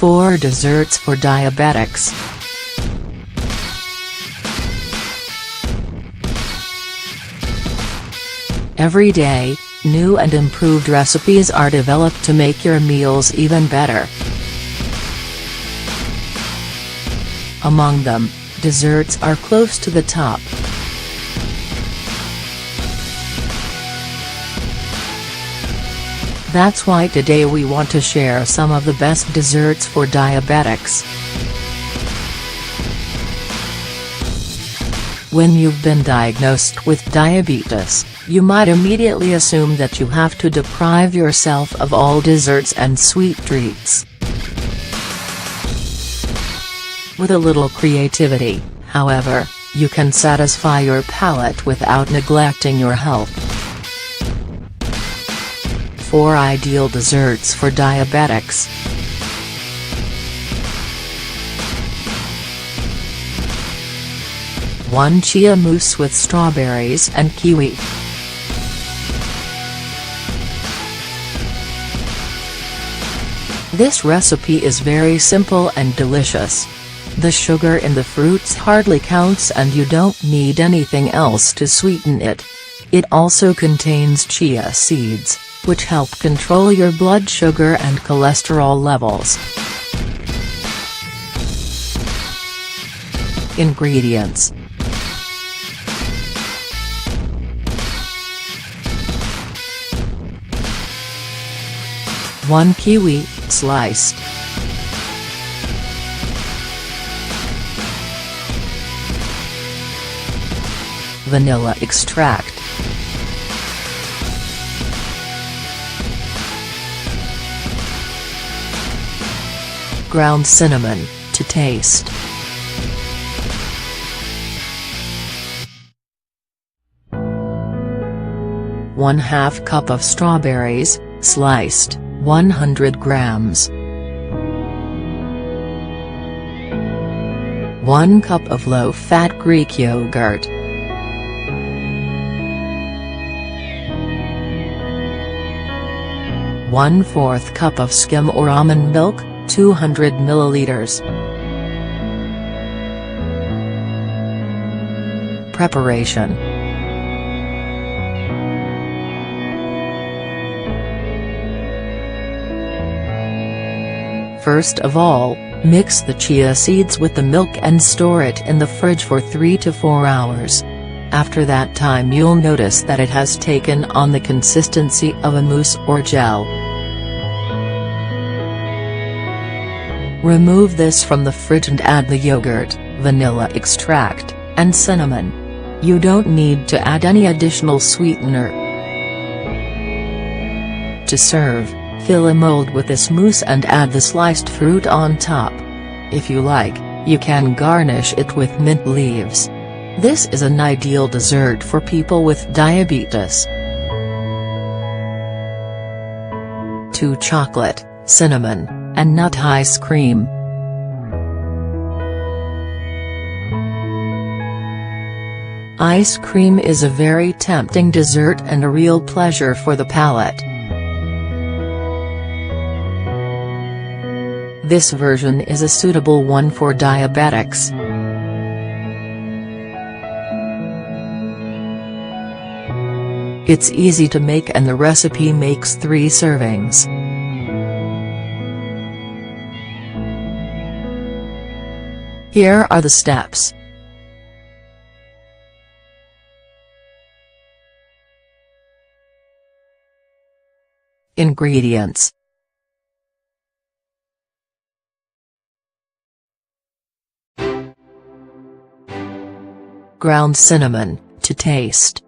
4 desserts for diabetics. Every day, new and improved recipes are developed to make your meals even better. Among them, desserts are close to the top. That's why today we want to share some of the best desserts for diabetics. When you've been diagnosed with diabetes, you might immediately assume that you have to deprive yourself of all desserts and sweet treats. With a little creativity, however, you can satisfy your palate without neglecting your health. 4 ideal desserts for diabetics. One chia mousse with strawberries and kiwi. This recipe is very simple and delicious. The sugar in the fruits hardly counts and you don't need anything else to sweeten it. It also contains chia seeds, which help control your blood sugar and cholesterol levels. Ingredients: 1 kiwi, sliced. 1 vanilla extract. 1 ground cinnamon, to taste. 1/2 cup of strawberries, sliced, 100 grams. 1 cup of low-fat Greek yogurt. 1/4 cup of skim or almond milk, 200 milliliters. Preparation. First of all, mix the chia seeds with the milk and store it in the fridge for 3 to 4 hours. After that time you'll notice that it has taken on the consistency of a mousse or gel. Remove this from the fridge and add the yogurt, vanilla extract, and cinnamon. You don't need to add any additional sweetener. To serve, fill a mold with this mousse and add the sliced fruit on top. If you like, you can garnish it with mint leaves. This is an ideal dessert for people with diabetes. 2 chocolate, cinnamon, and nut ice cream. Ice cream is a very tempting dessert and a real pleasure for the palate. This version is a suitable one for diabetics. It's easy to make and the recipe makes 3 servings. Here are the steps. Ingredients: ground cinnamon, to taste.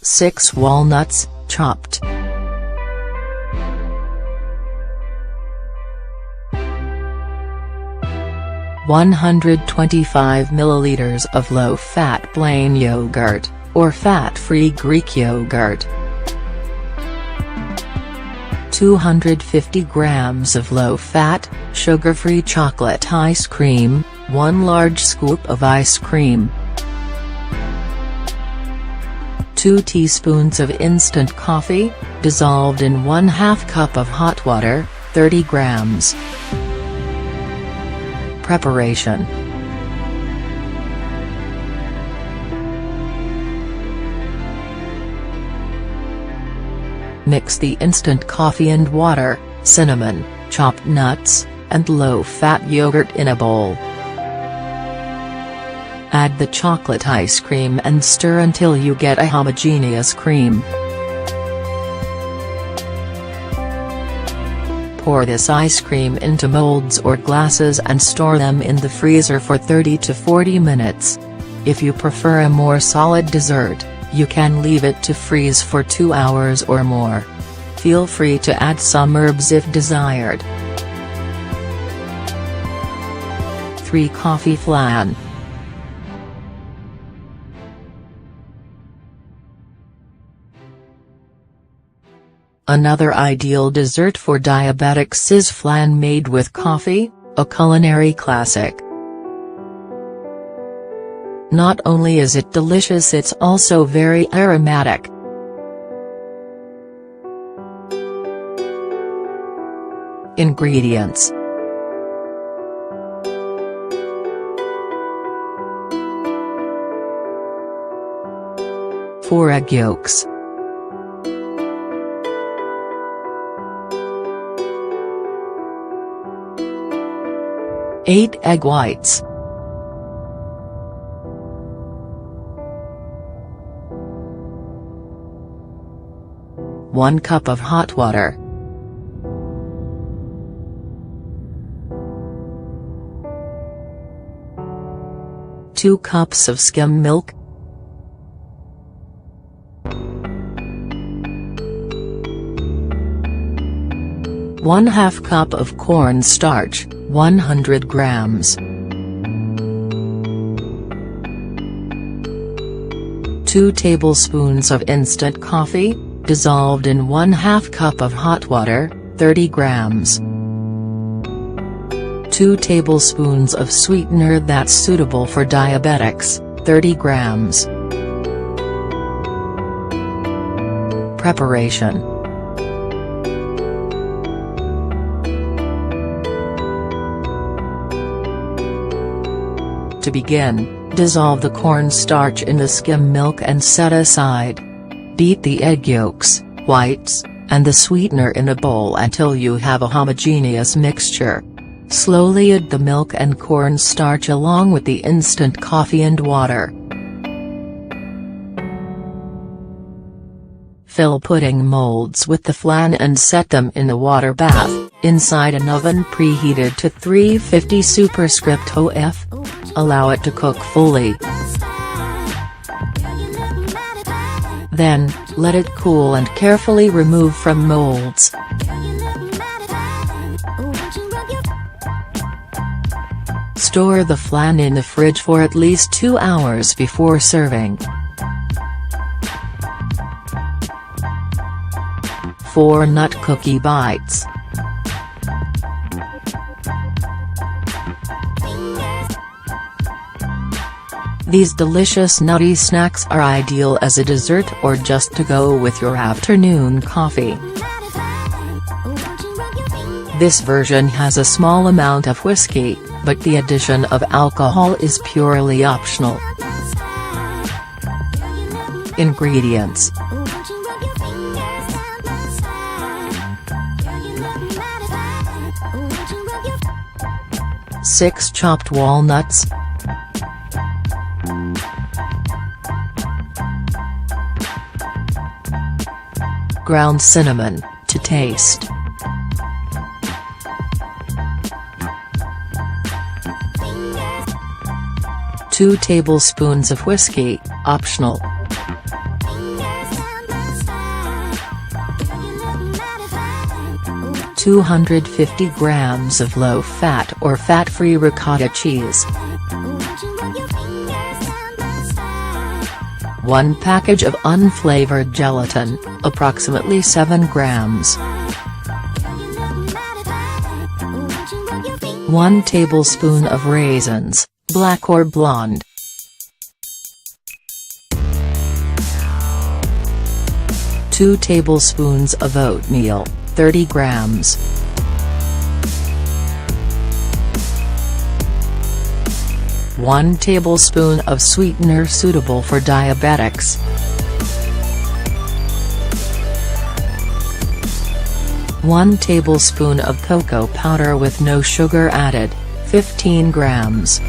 6 walnuts, chopped. 125 milliliters of low-fat plain yogurt, or fat-free Greek yogurt. 250 grams of low-fat, sugar-free chocolate ice cream, 1 large scoop of ice cream. 2 teaspoons of instant coffee, dissolved in 1/2 cup of hot water, 30 grams. Preparation. Mix the instant coffee and water, cinnamon, chopped nuts, and low-fat yogurt in a bowl. Add the chocolate ice cream and stir until you get a homogeneous cream. Pour this ice cream into molds or glasses and store them in the freezer for 30 to 40 minutes. If you prefer a more solid dessert, you can leave it to freeze for 2 hours or more. Feel free to add some herbs if desired. 3 coffee flan. Another ideal dessert for diabetics is flan made with coffee, a culinary classic. Not only is it delicious, it's also very aromatic. Ingredients. Four egg yolks. 8 egg whites. 1 cup of hot water. 2 cups of skim milk. 1/2 cup of corn starch, 100 grams. 2 tablespoons of instant coffee, dissolved in 1/2 cup of hot water, 30 grams. 2 tablespoons of sweetener that's suitable for diabetics, 30 grams. Preparation. To begin, dissolve the cornstarch in the skim milk and set aside. Beat the egg yolks, whites, and the sweetener in a bowl until you have a homogeneous mixture. Slowly add the milk and cornstarch along with the instant coffee and water. Fill pudding molds with the flan and set them in a water bath, inside an oven preheated to 350 superscript OF. Allow it to cook fully. Then, let it cool and carefully remove from molds. Store the flan in the fridge for at least 2 hours before serving. 4 nut cookie bites. These delicious nutty snacks are ideal as a dessert or just to go with your afternoon coffee. This version has a small amount of whiskey, but the addition of alcohol is purely optional. Ingredients. 6 chopped walnuts. 1 ground cinnamon, to taste. 2 tablespoons of whiskey, optional. 250 grams of low-fat or fat-free ricotta cheese. 1 package of unflavored gelatin, approximately 7 grams. 1 tablespoon of raisins, black or blonde. 2 tablespoons of oatmeal, 30 grams. One tablespoon of sweetener suitable for diabetics. 1 tablespoon of cocoa powder with no sugar added, 15 grams.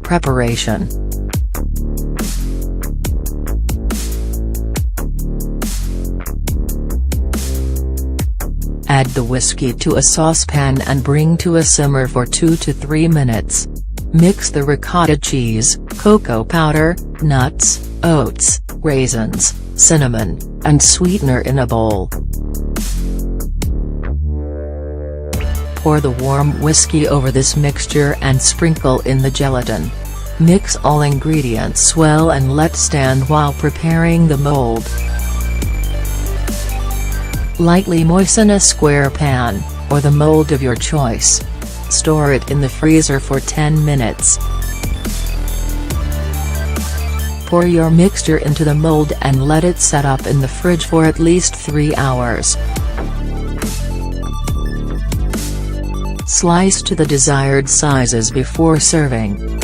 Preparation. Add the whiskey to a saucepan and bring to a simmer for 2 to 3 minutes. Mix the ricotta cheese, cocoa powder, nuts, oats, raisins, cinnamon, and sweetener in a bowl. Pour the warm whiskey over this mixture and sprinkle in the gelatin. Mix all ingredients well and let stand while preparing the mold. Lightly moisten a square pan, or the mold of your choice. Store it in the freezer for 10 minutes. Pour your mixture into the mold and let it set up in the fridge for at least 3 hours. Slice to the desired sizes before serving.